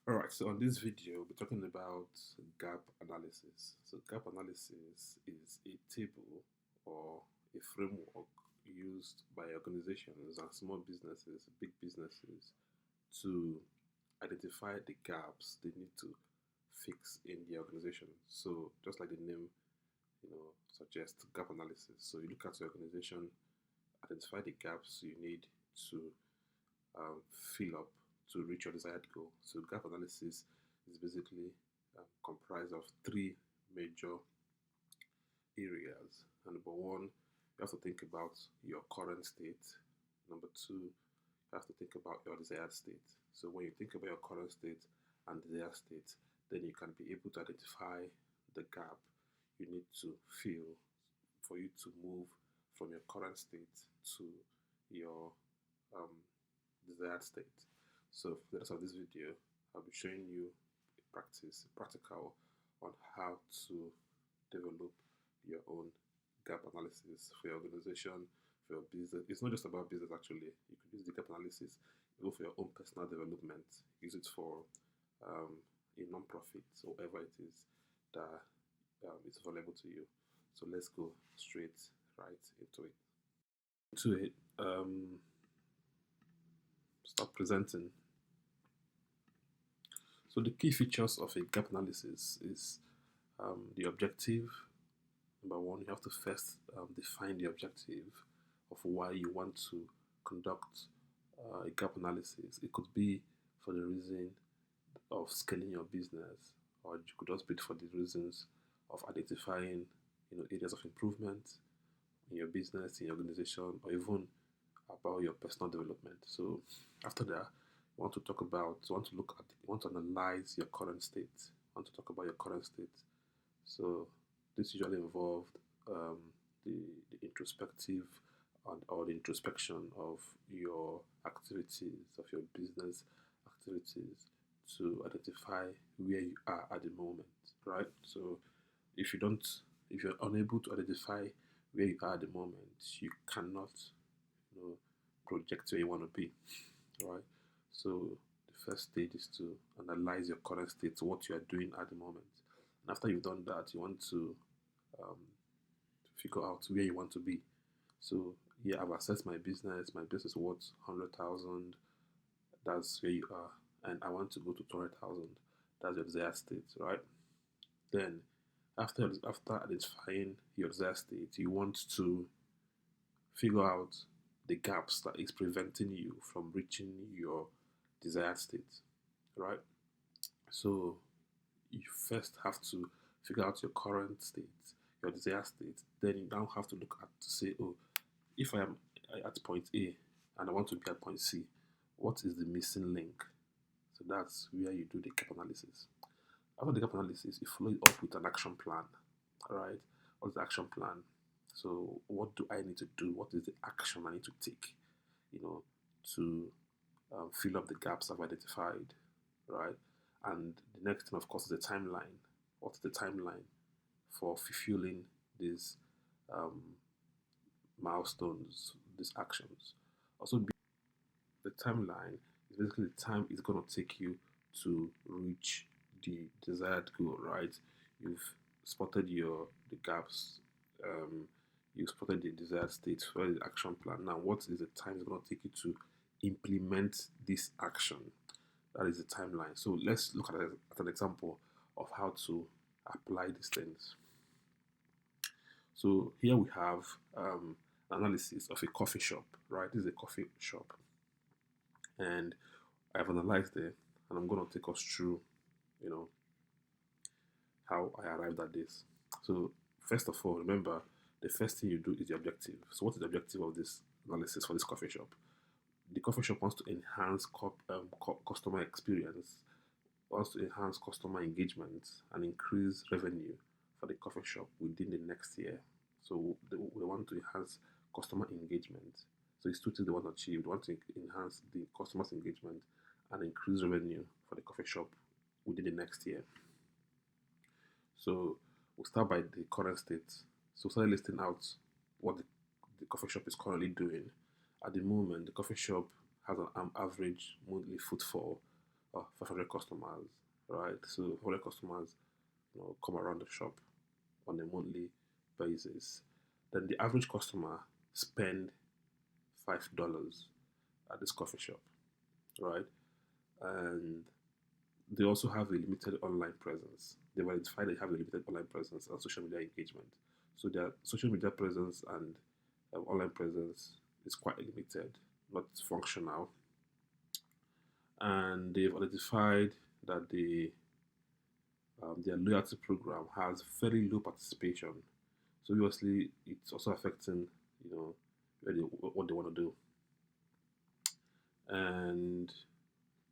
Alright, so on this video, we're talking about gap analysis. So gap analysis is a table or a framework used by organizations and small businesses, big businesses, to identify the gaps they need to fix in the organization. So just like the name, suggests, gap analysis. So you look at your organization, identify the gaps you need to fill up to reach your desired goal. So gap analysis is basically comprised of three major areas. And number one, you have to think about your current state. Number two, you have to think about your desired state. So when you think about your current state and desired state, then you can be able to identify the gap you need to fill for you to move from your current state to your um, desired state. So for the rest of this video, I'll be showing you practical on how to develop your own gap analysis for your organization, for your business. It's not just about business actually. You could use the gap analysis even for your own personal development. Use it for a non-profit or whatever it is that is available to you. So let's go straight right into it. Start presenting. So the key features of a gap analysis is the objective. Number one, you have to first define the objective of why you want to conduct a gap analysis. It could be for the reason of scaling your business, or it could just be for the reasons of identifying areas of improvement in your business, in your organization, or even about your personal development. So after that, you want to analyze your current state. You want to talk about your current state. So this usually involved the introspective or the introspection of your activities, of your business activities, to identify where you are at the moment, right? So if you're unable to identify where you are at the moment, you cannot, project where you want to be, right? So the first stage is to analyze your current state, what you are doing at the moment. And after you've done that, you want to figure out where you want to be. So here I've assessed my business. My business is worth 100,000. That's where you are, and I want to go to 200,000. That's your desired state, right? Then after identifying your desired state, you want to figure out the gaps that is preventing you from reaching your desired state, right? So you first have to figure out your current state, your desired state. Then you now have to look at to say, oh, if I am at point A and I want to be at point C, what is the missing link? So that's where you do the gap analysis. After the gap analysis, you follow it up with an action plan. All right, what's the action plan? So what do I need to do? What is the action I need to take, to fill up the gaps I've identified, right? And the next thing, of course, is the timeline. What's the timeline for fulfilling these milestones, these actions? Also, the timeline is basically the time it's going to take you to reach the desired goal, right? You've spotted the gaps. You've spotted the desired state for the action plan. Now, what is the time it's going to take you to implement this action? That is the timeline. So let's look at an example of how to apply these things. So here we have analysis of a coffee shop, right? This is a coffee shop, and I've analyzed it, and I'm going to take us through, how I arrived at this. So first of all, remember, the first thing you do is the objective. So what is the objective of this analysis for this coffee shop? The coffee shop wants to enhance customer experience, wants to enhance customer engagement, and increase revenue for the coffee shop within the next year. So we want to enhance customer engagement. So it's two things they want to achieve. They want to enhance the customer's engagement and increase revenue for the coffee shop within the next year. So we'll start by the current state. So start listing out what the coffee shop is currently doing. At the moment, the coffee shop has an average monthly footfall 500 customers, right? So 500 customers, come around the shop on a monthly basis. Then the average customer spend $5 at this coffee shop, right? And they also have a limited online presence. They've identified they have a limited online presence and social media engagement. So their social media presence and online presence is quite limited, not functional. And they've identified that their loyalty program has very low participation. So obviously, it's also affecting what they want to do, and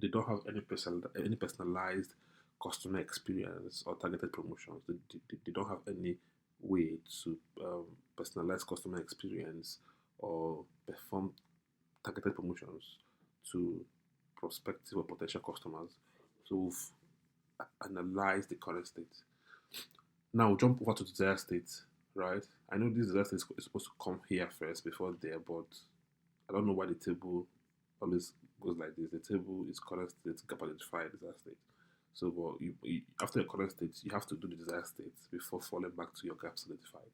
they don't have any personalized customer experience or targeted promotions. They don't have any way to personalize customer experience or perform targeted promotions to prospective or potential customers. So we've analyzed the current state. Now we'll jump over to desired state, right? I know this desired state is supposed to come here first before there, but I don't know why the table always goes like this. The table is current state, gap identified, desired state. So, but after the current state, you have to do the desired state before falling back to your gaps identified.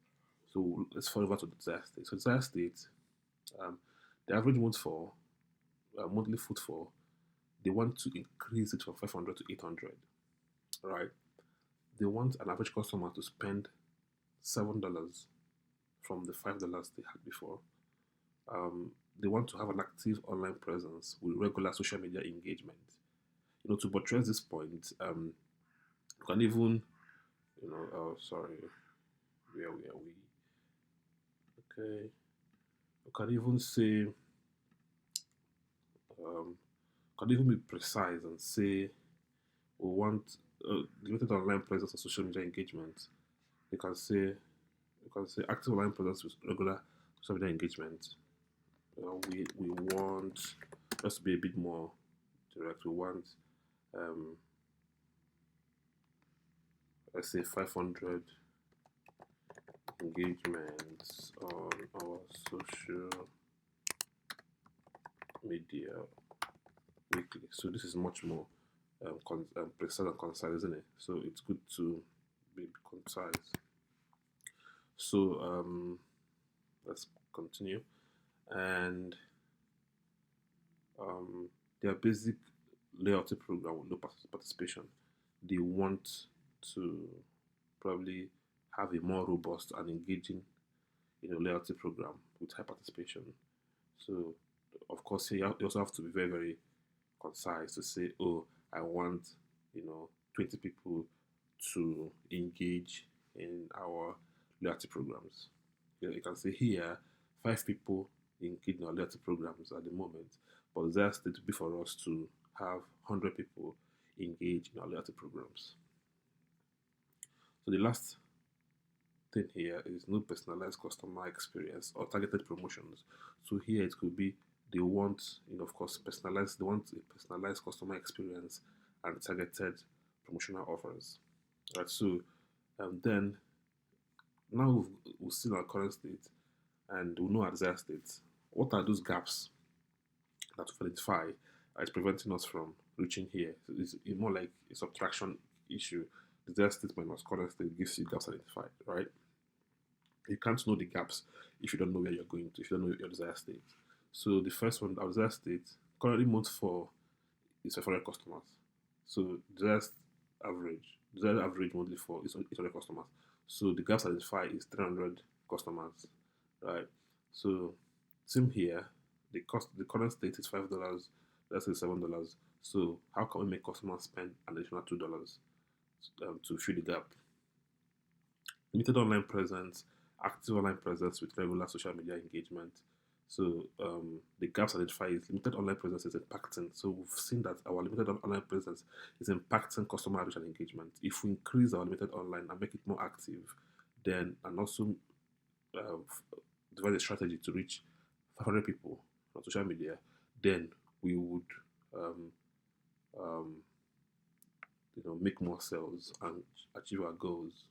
So let's fall over to the desired state. So desired state, um, the average monthly footfall, they want to increase it from 500 to 800, right? They want an average customer to spend $7 from the $5 they had before. They want to have an active online presence with regular social media engagement. To buttress this point, you can even, sorry, where are we? Okay, you can even say, can even be precise and say we want limited online presence and social media engagement. You can say active online presence with regular social media engagement. We want just to be a bit more direct. We want let's say 500 engagements on our social media weekly. So this is much more precise and concise, isn't it? So it's good to be concise. So let's continue. And their basic loyalty program with low participation, they want to probably have a more robust and engaging loyalty program with high participation. So of course you also have to be very, very concise to say, oh, I want 20 people to engage in our loyalty programs. You can say here 5 people engage in our loyalty programs at the moment, but that's to be for us to have 100 people engage in our loyalty programs. So the last thing here is no personalized customer experience or targeted promotions. So here it could be they want, of course, personalized. They want a personalized customer experience and targeted promotional offers. Right. So, then now we've seen our current state and we know our desired state. What are those gaps that we identify is preventing us from reaching here? So it's more like a subtraction issue. Desired state minus current state gives you gaps identified, right? You can't know the gaps if you don't know where you're going to, if you don't know your desired state. So the first one, our desired state, currently month 4 is 500 customers. So desired average monthly for is 800 customers. So the gaps identified is 300 customers, right? So same here, the current state is $5. Let's say $7. So how can we make customers spend an additional $2 to fill the gap? Limited online presence, active online presence with regular social media engagement. So the gaps identified is limited online presence is impacting. So we've seen that our limited online presence is impacting customer reach and engagement. If we increase our limited online and make it more active, then and also devise a strategy to reach 500 people on social media, then we would um, make more sales and achieve our goals.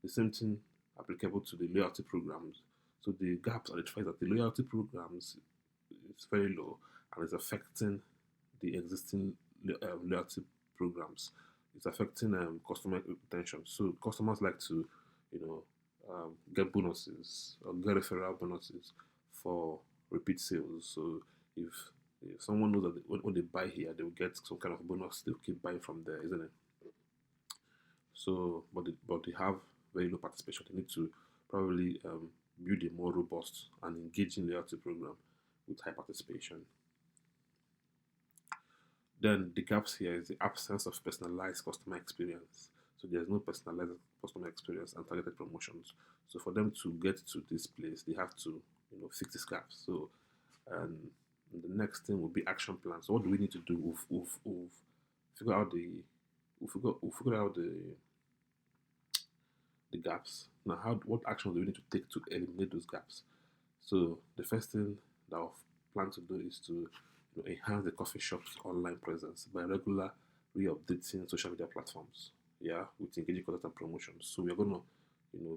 The same thing applicable to the loyalty programs. So the gaps identify that the loyalty programs is very low and is affecting the existing loyalty programs. It's affecting customer retention. So customers like to, you know, get bonuses or get referral bonuses for repeat sales. So if someone knows that when they buy here, they will get some kind of bonus. They'll keep buying from there, isn't it? So, but they have very low participation. They need to probably build a more robust and engaging loyalty program with high participation. Then the gaps here is the absence of personalized customer experience. So there's no personalized customer experience and targeted promotions. So for them to get to this place, they have to, fix these gaps. So and the next thing will be action plans. So what do we need to do? We've figured out we've figured out the gaps. Now, what actions do we need to take to eliminate those gaps? So the first thing that I plan to do is to enhance the coffee shop's online presence by regular re-updating social media platforms. Yeah, with engaging content and promotions. So we're gonna,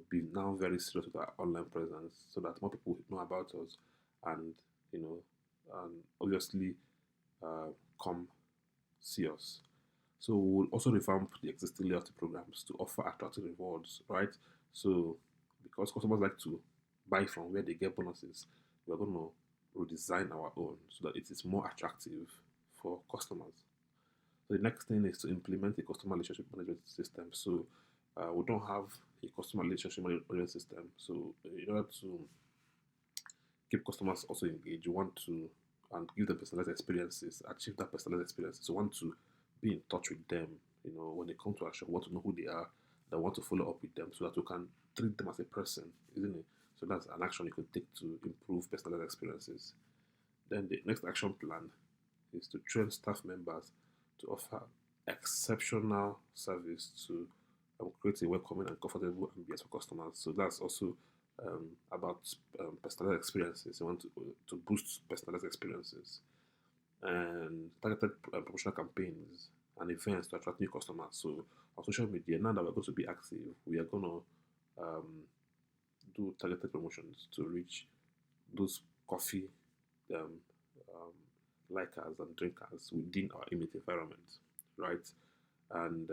be now very serious with our online presence so that more people know about us, and you know, and obviously come see us. So we'll also revamp the existing loyalty programs to offer attractive rewards, right? So because customers like to buy from where they get bonuses, we're going to redesign our own so that it is more attractive for customers. So the next thing is to implement a customer relationship management system. So we don't have a customer relationship management system. So in order to keep customers also engaged, you want to and give them personalized experiences, achieve that personalized experiences. You want to be in touch with them. When they come to our shop, want to know who they are. That want to follow up with them so that you can treat them as a person, isn't it? So that's an action you could take to improve personalized experiences. Then the next action plan is to train staff members to offer exceptional service to create a welcoming and comfortable ambience for customers. So that's also about personalized experiences. You want to boost personalized experiences and targeted promotional campaigns and events to attract new customers. So on social media, now that we're going to be active, we are going to do targeted promotions to reach those coffee um, um, likers and drinkers within our immediate environment, right? And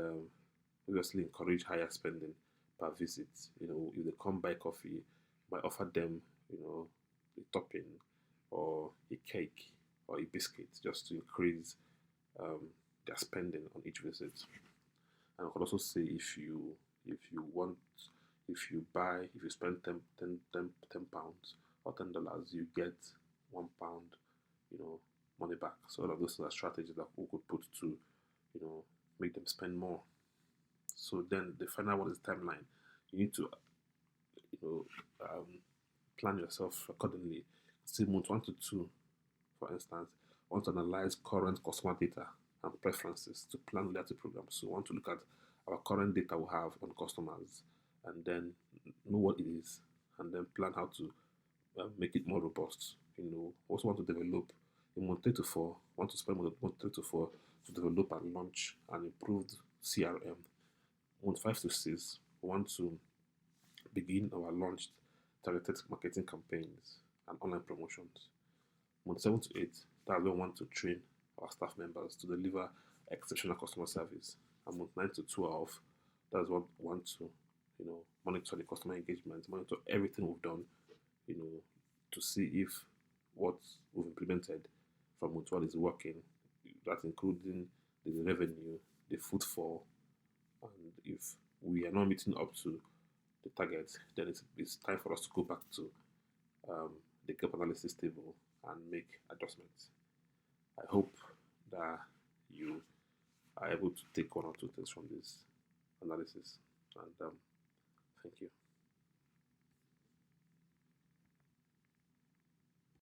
obviously encourage higher spending per visit. If they come buy coffee, might offer them, a topping or a cake or a biscuit just to increase um, their spending on each visit. And I could also say if you spend 10 pounds or $10, you get £1, you know, money back. So all of those are strategies that we could put to, make them spend more. So then the final one is timeline. You need to, you know, um, plan yourself accordingly. See month 1 to 2, for instance, want to analyze current customer data and preferences to plan loyalty programs. So we want to look at our current data we have on customers and then know what it is and then plan how to make it more robust. Also want to develop in month 3 to 4, want to spend month 3 to 4 to develop and launch an improved CRM. Month 5 to 6, we want to begin our launched targeted marketing campaigns and online promotions. Month 7 to 8, that's when we want to train our staff members to deliver exceptional customer service. And month 9 to 12, that's what we want to, monitor the customer engagement, monitor everything we've done, you know, to see if what we've implemented from month 1 is working. That's including the revenue, the footfall, and if we are not meeting up to the target, then it's time for us to go back to the gap analysis table and make adjustments. I hope that you are able to take 1 or 2 things from this analysis, and thank you.